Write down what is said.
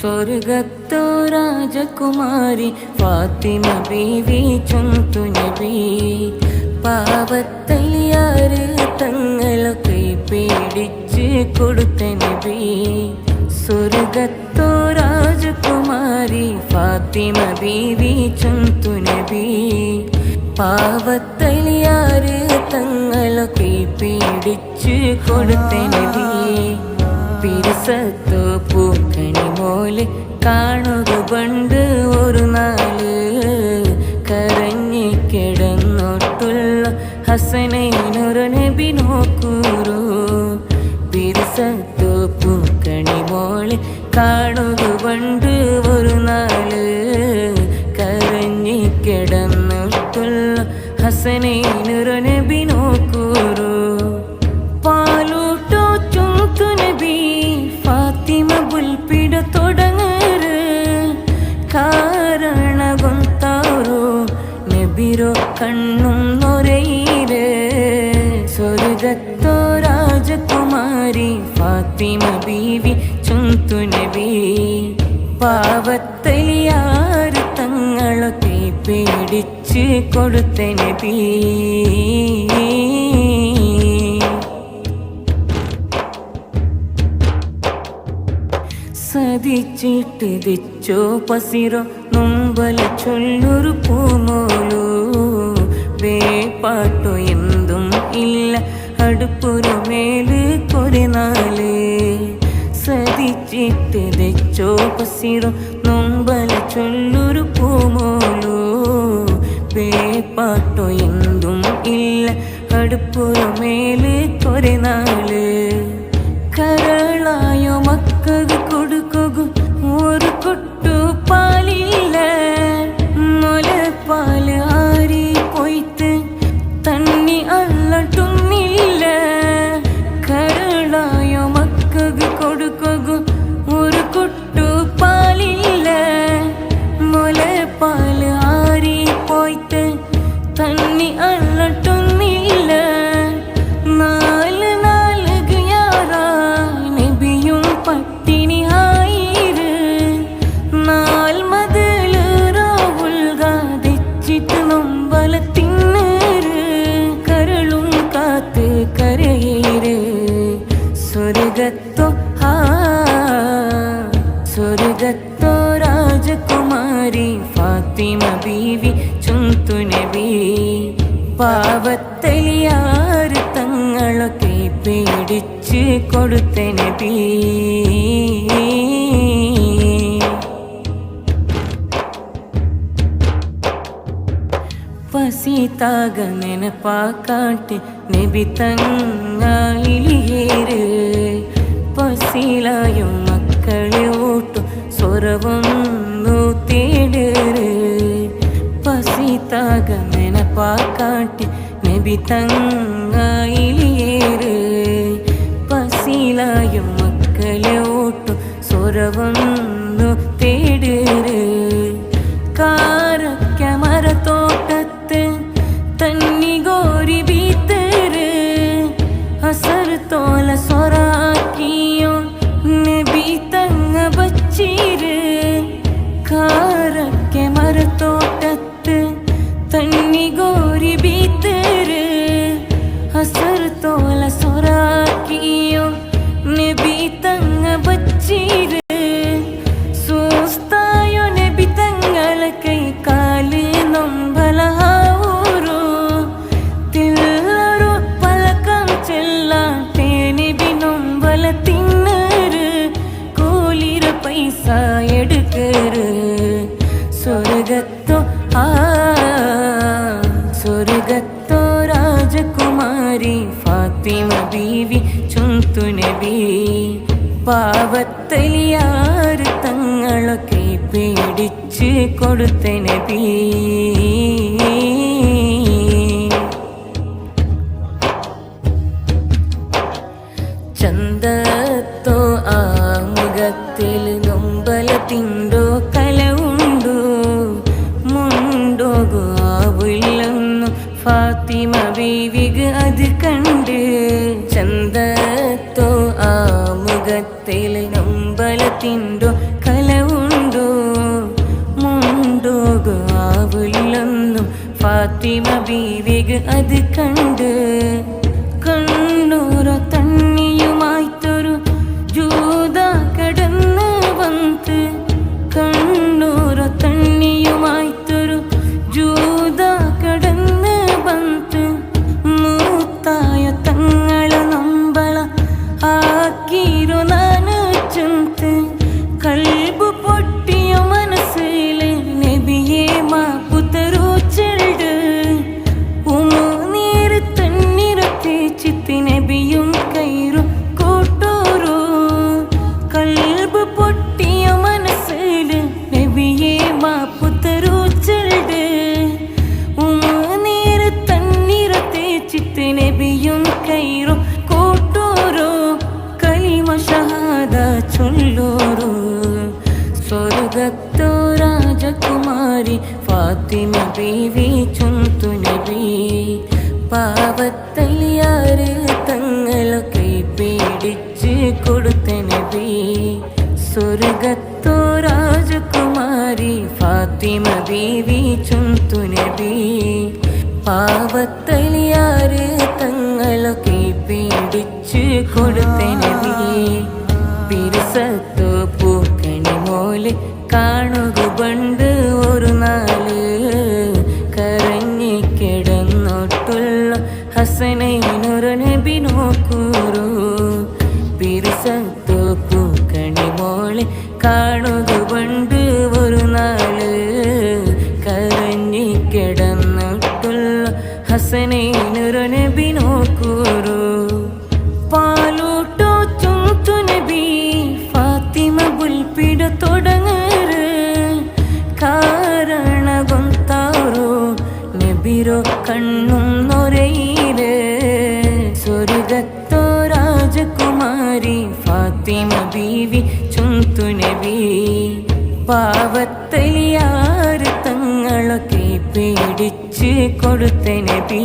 സ്വർഗത്തോ രാജകുമാരി ഫാത്തിമ ബീവി ചുന്തു നബി പാവത്തലിയാറ് തങ്ങളൊക്കെ പേടിച്ച് കൊടുത്ത നബി. സ്വർഗത്തോ രാജകുമാരി ഫാത്തിമ ബീവി ചുന്തു നബി പാവത്തലിയാറ് തങ്ങളൊക്കെ പേടിച്ച് കൊടുത്ത നബി. പിരിസത്തോ പൂക്കണി മോല് കാണുക പണ്ട് ഒരു നാല് കരഞ്ഞി കിടന്നോട്ടുള്ള ഹസനൈനൊരു നബി നോക്കൂറു. പിരിസത്തോ പൂക്കണി മോല് കാണുക പണ്ട് ഒരു നാല് കരഞ്ഞി കിടന്നോട്ടുള്ള ഹസനൈനൊരു നബി നോക്കൂറു. പാലൂട്ടോ ചുന്തു നബി ഫാത്തിമ ബുൽപിട തുടങ്ങറ് കാരണಗೊಂತಾರು നബിരോ കണ്ണും നൊരയിര്. സ്വർഗത്തോ രാജകുമാരി ഫാത്തിമ ബീവി ചുന്തു നബി പാവത്തലിയാറ് തങ്ങളൊക്കെ പേടിച്ച് കൊടുത്ത നബി. സതിച്ചിട്ട് ദിച്ചോ പസിരോ നൊമ്പല ചൊല്ലൊരു പൂമോലു വേപ്പാട്ടോ എന്തും ഇല്ല അടുപ്പൊരു മേല് കൊരനാല്. സതിച്ചിട്ട് ദിച്ചോ പസിരോ നൊമ്പല ചൊല്ലൊരു പൂമോലു വേപ്പാട്ടോ എന്തും ഇല്ല അടുപ്പൊരു മേല് കൊരനാല്. കരളായോ മക്കൾക്ക് കൊടുക്കുക ഒരു കൊട്ടു പാലില്ല മുലപ്പാല് ആരി പോയിട്ട് തണ്ണി അല്ലട്ടുന്നില്ല. കരളായോ മക്കൾക്ക് കൊടുക്കുക ഒരു കൊട്ടു പാലില്ല മുലപ്പാല് ആരി പോയിട്ട് തണ്ണി അല്ലട്ടുന്നില്ല. പട്ടിണി ആയിര് നാൽമതില് റാവുൽഗാതിച്ചിട്ട് നൊമ്പല തിന്നര് കരളും കാത്ത് കരയേര്. സ്വർഗത്തോ സ്വർഗത്തോ രാജകുമാരി ഫാത്തിമ ബീവി ചുന്തു നബി പാവത്തലിയാറ് തങ്ങളൊക്കെ പേടിച്ച് കൊടുത്ത നബി. പസിതാക നെനപ്പാക്കാട്ട് നബി തങ്ങായിലിയേര് പസിലായും മക്കളെ ഓട്ടു സ്വരവൊന്നു തേടര്. പസിതാക നെനപ്പാക്കാട്ട് നബി തങ്ങായിലിയേര് പസിലായും മക്കളെ ഓട്ടു സ്വരവൊന്നു തേടര്. കാരക്ക മരത്തോട്ടത്ത് തന്നി ഗോരി ബീത്തര് അസർ തോല സ്വറാക്കിയോ നബി തങ്ങ ബച്ചീര്. കാരക്ക മരത്തോട്ടത്ത് തന്നി ഗോരി ബീത്തര് അസർ തോല സ്വറാക്കിയോ നബി തങ്ങ ബച്ചീര്. സൂസ്തായോ നബി തങ്ങള കൈ കാല് നൊമ്പല ഊരു തില്ലറു പലകം ചെല്ലാട്ടെ നബി നൊമ്പല തിന്നര് കൂലിര പൈസ എടുക്കര്. സ്വർഗത്തോ സ്വർഗത്തോ രാജകുമാരി ഫാത്തിമ ബീവി ചുന്തു നബി പാവത്തലിയാറ് തങ്ങളൊക്കെ പേടിച്ച് കൊടുത്ത നബി. ചന്തത്തോ ആ മുഖത്തിൽ നൊമ്പലത്തിണ്ടോ കലവുണ്ടോ മുണ്ടോകു ആവില്ലെന്നു ഫാത്തിമ ബീവിക്ക് അത് കണ്ട്. ചന്തത്തോ ആ മുഖത്തിൽ നൊമ്പലത്തിണ്ടോ കല മാവില്ലെന്നും ഫാത്തിമ ബീവിക്ക് അത് കണ്ട് കണ്ണൂറ തണ്ണിയുമായിട്ടൊരു ജൂത കടന്ന് വന്ന് കണ്ണൂറ തണ്ണിയുമായിട്ടൊരു ജൂത കടന്ന് വന്ന് മൂത്തായ തങ്ങള നമ്പള ആക്കിരു നനച്ചുന്ത് കൽബ് പൊട്ടിയ മനസ്സില് നബിയെ മാപ്പുതരൂ ചെണ്ട് ഉമുനീർ തണ്ണീരത്തെ ചിത്തി നബിയും കൈറും കൂട്ടൂരു കൽബ് പൊട്ടിയ മനസ്സില് നബിയെ മാപ്പുതരൂ ചെണ്ട് ഉമുനീർ തണ്ണീരത്തെ ചിത്തി നബിയും കൈറും കൂട്ടൂരു കലിമ ഷഹാദ ചൊല്ലൂരു സ്വർഗത്തോ രാജകുമാരി ഫാത്തിമ ബീവി ചുന്തു നബി പാവത്തലിയാര് തങ്ങളെ കൈ പീഡിച്ച് കൊടുത്ത നബി സ്വർഗത്തോ രാജകുമാരി ഫാത്തിമ ബീവി ചുന്തു നബി പാവത്തലിയാര് തങ്ങളെ കൈ പീഡിച്ച് കൊടുത്ത നബി പിരിസത്തോ പൂക്കണി മോല് കാണുക പണ്ട് ഒരു നാല് കരഞ്ഞി കിടന്നോട്ടുള്ള ഹസനൈനൊരു നബി നോക്കൂരു പിരിസത്തോ പൂക്കണി മോല് കാണുക പണ്ട് ഒരു നാല് കരഞ്ഞി കിടന്നോട്ടുള്ള ഹസനൈനൊരു നബി നോക്കൂരു പാലൂട്ടോ ചുന്തു നബി ഫാത്തിമ ബുൽപിട തുടങ്ങറ് കാരണ ಗೊಂತಾರು നബിരോ കണ്ണും നൊരയില് സ്വർഗത്തോ രാജകുമാരി ഫാത്തിമ ബീവി ചുന്തു നബി പാവത്തലിയാര് തങ്ങളൊക്കെ പേടിച്ച് കൊടുത്ത നബി